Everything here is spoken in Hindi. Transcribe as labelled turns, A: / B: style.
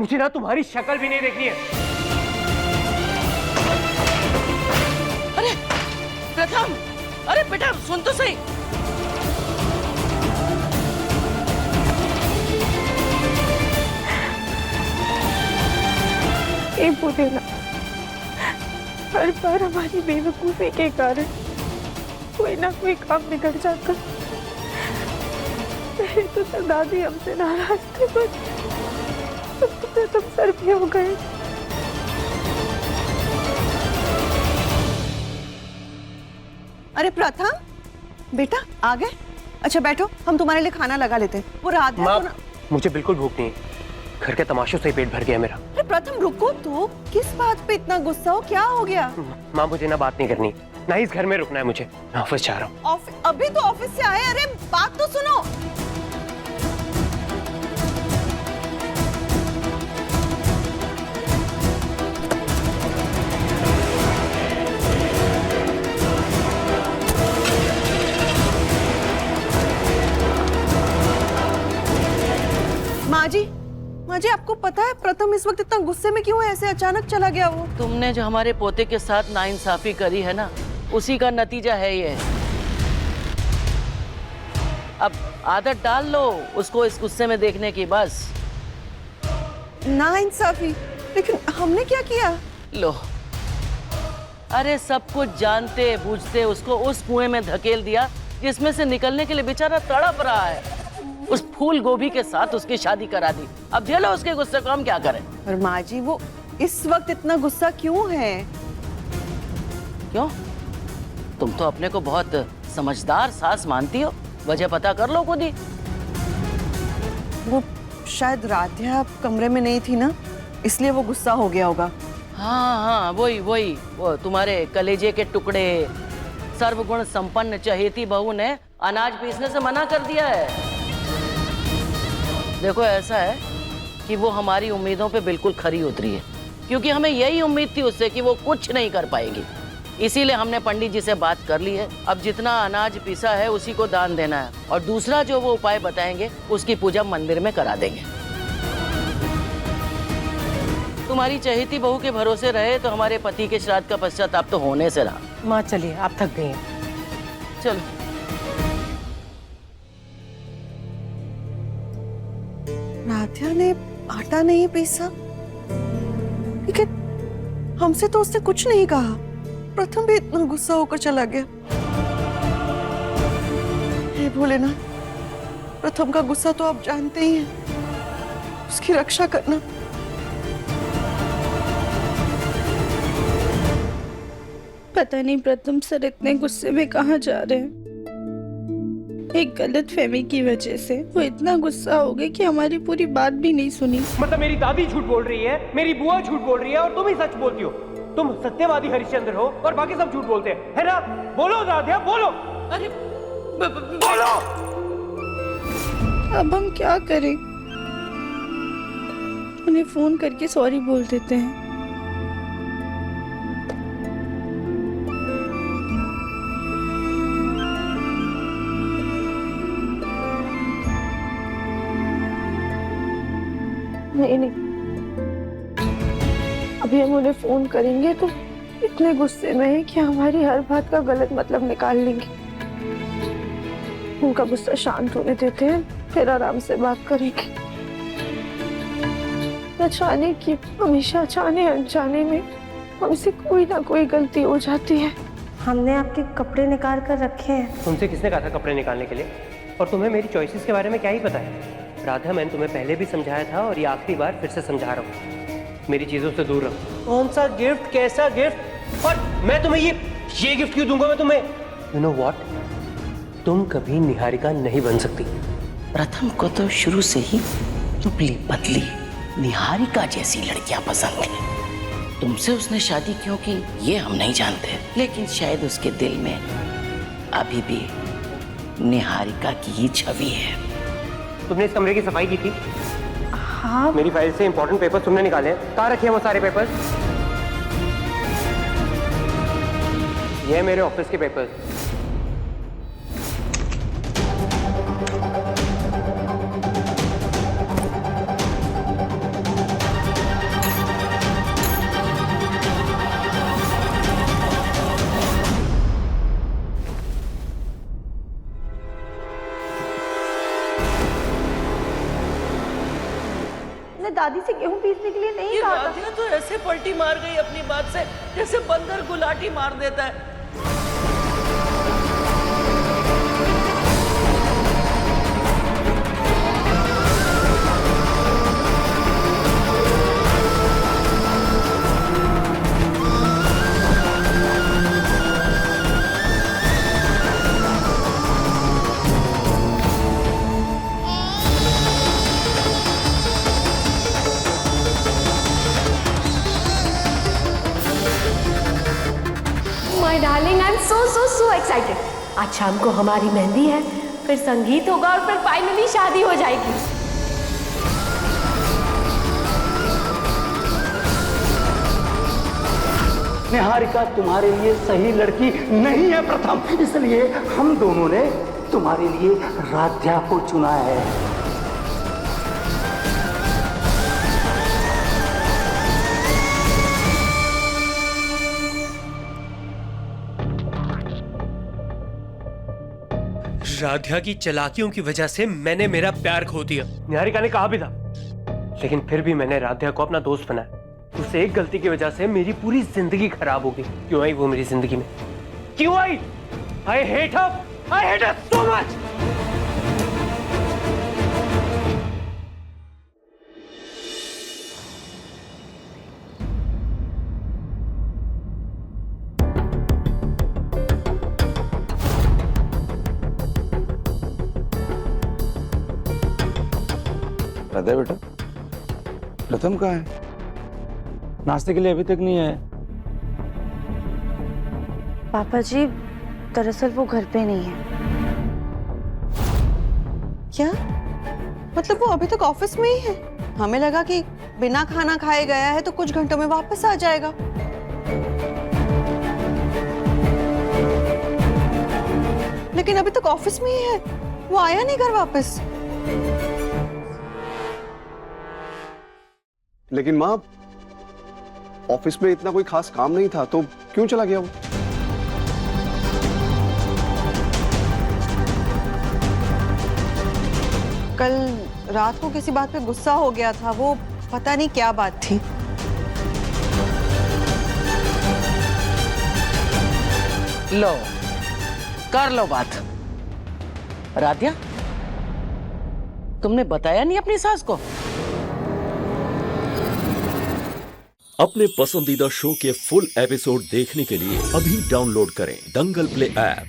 A: मुझे ना तुम्हारी शक्ल भी नहीं देखनी है।
B: अरे प्रथम, अरे बेटा सुन तो सही।
C: ये बोले ना, हर बार हमारी बेवकूफी के कारण कोई ना कोई काम बिगड़ जाता। पहले तो दादी हमसे नाराज थे, पर तुम सर भी हो गए।
D: अरे प्रथम बेटा आ गए? अच्छा बैठो, हम तुम्हारे लिए खाना लगा लेते हैं। वो राधिका
A: माँ,
D: को ना...
A: मुझे बिल्कुल भूख नहीं है। घर के तमाशों से ही पेट भर गया मेरा।
D: अरे प्रथम रुको तो, किस बात पे इतना गुस्सा हो? क्या हो गया?
A: माँ मुझे ना बात नहीं करनी, ना ही इस घर में रुकना है मुझे। मैं ऑफिस जा रहा हूँ।
D: अभी तो ऑफिस से आए। अरे बात तो सुनो। माँ जी आपको पता है प्रथम इस वक्त इतना गुस्से में क्यों है? ऐसे अचानक चला गया वो।
B: तुमने जो हमारे पोते के साथ नाइंसाफी करी है ना, उसी का नतीजा है ये। अब आदत डाल लो उसको इस गुस्से में देखने की। बस
D: नाइंसाफी? लेकिन हमने क्या किया?
B: लो, अरे सब कुछ जानते बूझते उसको उस कुएं में धकेल दिया जिसमें से निकलने के लिए बेचारा तड़प रहा है। उस फूल गोभी के साथ उसकी शादी करा दी। अब झेलो उसके गुस्से को, हम क्या करें?
D: और माँ जी वो इस वक्त इतना गुस्सा क्यों है?
B: क्यों? तुम तो अपने को बहुत समझदार सास मानती हो, वजह पता कर लो खुद ही।
D: वो शायद राधिका कमरे में नहीं थी ना, इसलिए वो गुस्सा हो गया होगा।
B: हाँ, वही वो तुम्हारे कलेजे के टुकड़े सर्वगुण संपन्न चहेती बहू ने अनाज पीसने से मना कर दिया है। देखो ऐसा है कि वो हमारी उम्मीदों पे बिल्कुल खरी उतरी है, क्योंकि हमें यही उम्मीद थी उससे कि वो कुछ नहीं कर पाएगी। इसीलिए हमने पंडित जी से बात कर ली है। अब जितना अनाज पीसा है उसी को दान देना है, और दूसरा जो वो उपाय बताएंगे उसकी पूजा मंदिर में करा देंगे। तुम्हारी चहेती बहू के भरोसे रहे तो हमारे पति के श्राद्ध का पश्चाताप तो होने से रहा।
C: माँ चलिए, आप थक गई हैं।
B: चलो।
D: राधिका ने आटा नहीं पीसा, लेकिन हमसे तो उसने कुछ नहीं कहा। प्रथम भी इतना गुस्सा होकर चला गया। हे भोलेनाथ, प्रथम का गुस्सा तो आप जानते ही हैं। उसकी रक्षा करना।
C: पता नहीं प्रथम सर इतने गुस्से में कहाँ जा रहे हैं। एक गलत फहमी की वजह से वो इतना गुस्सा हो गए कि हमारी पूरी बात भी नहीं सुनी।
A: मतलब मेरी दादी झूठ बोल रही है, मेरी बुआ झूठ बोल रही है, और तुम ही सच बोलती हो। तुम सत्यवादी हरिश्चंद्र हो और बाकी सब झूठ बोलते हैं, है ना? बोलो राधिका, बोलो।
B: अरे
A: बोलो।
C: अब हम क्या करें? उन्हें फोन करके सॉरी बोल देते हैं। नहीं, अभी हम उन्हें फोन करेंगे तो इतने गुस्से में है कि हमारी हर बात का गलत मतलब निकाल लेंगे। उनका गुस्सा शांत होने देते हैं, फिर आराम से बात करेंगे। न जाने कि हमेशा जाने अनजाने में हमसे कोई ना कोई गलती हो जाती है।
E: हमने आपके कपड़े निकाल कर रखे हैं।
A: तुमसे किसने कहा था कपड़े निकालने के लिए? और तुम्हें मेरी चॉइसेस के बारे में क्या ही पता है? राधा, मैंने तुम्हें पहले भी समझाया था और ये आखिरी बार फिर से समझा रहा हूँ, मेरी चीजों से दूर रहो। कौन सा गिफ्ट, कैसा गिफ्ट? और मैं तुम्हें ये गिफ्ट क्यों दूंगा मैं तुम्हें? यू नो व्हाट, तुम कभी निहारिका नहीं बन सकती।
B: प्रथम को तो शुरू से ही दुबली पतली निहारिका जैसी लड़कियां पसंद हैं। तुमसे उसने शादी क्यों की ये हम नहीं जानते, लेकिन शायद उसके दिल में अभी भी निहारिका की ही छवि है।
A: तुमने इस कमरे की सफाई की थी?
C: हाँ।
A: मेरी फाइल से इंपॉर्टेंट पेपर्स तुमने निकाले हैं। कहाँ रखे हैं वो सारे पेपर्स? ये मेरे ऑफिस के पेपर्स।
E: तुमने दादी से गेहूं पीसने के लिए नहीं
B: ये
E: कहा था।
B: राधिया तो ऐसे पलटी मार गई अपनी बात से जैसे बंदर गुलाटी मार देता है।
F: My darling, I am so excited. आज शाम को हमारी मेहंदी है, फिर संगीत होगा और फिर फाइनली शादी हो जाएगी।
G: निहारिका तुम्हारे लिए सही लड़की नहीं है प्रथम, इसलिए हम दोनों ने तुम्हारे लिए राध्या को चुना है।
A: राधिया की चालाकियों की वजह से मैंने मेरा प्यार खो दिया। निहारिका ने कहा भी था, लेकिन फिर भी मैंने राधिया को अपना दोस्त बनाया। उस एक गलती की वजह से मेरी पूरी जिंदगी खराब हो गई। क्यों आई वो मेरी जिंदगी में? क्यों आई? I hate her! I hate her so much!
H: Radha बेटा, प्रथम कहाँ है? नाश्ते के लिए अभी तक नहीं आया।
E: पापा जी, दरअसल वो घर पे नहीं है।
D: क्या मतलब वो अभी तक ऑफिस में ही है? हमें लगा कि बिना खाना खाए गया है तो कुछ घंटों में वापस आ जाएगा। लेकिन अभी तक ऑफिस में ही है, वो आया नहीं घर वापस।
I: लेकिन माँ, ऑफिस में इतना कोई खास काम नहीं था तो क्यों चला गया वो?
D: कल रात को किसी बात पे गुस्सा हो गया था, वो पता नहीं क्या बात थी।
B: लो, कर लो बात। राधिया, तुमने बताया नहीं अपनी सास को?
J: अपने पसंदीदा शो के फुल एपिसोड देखने के लिए अभी डाउनलोड करें दंगल प्ले ऐप।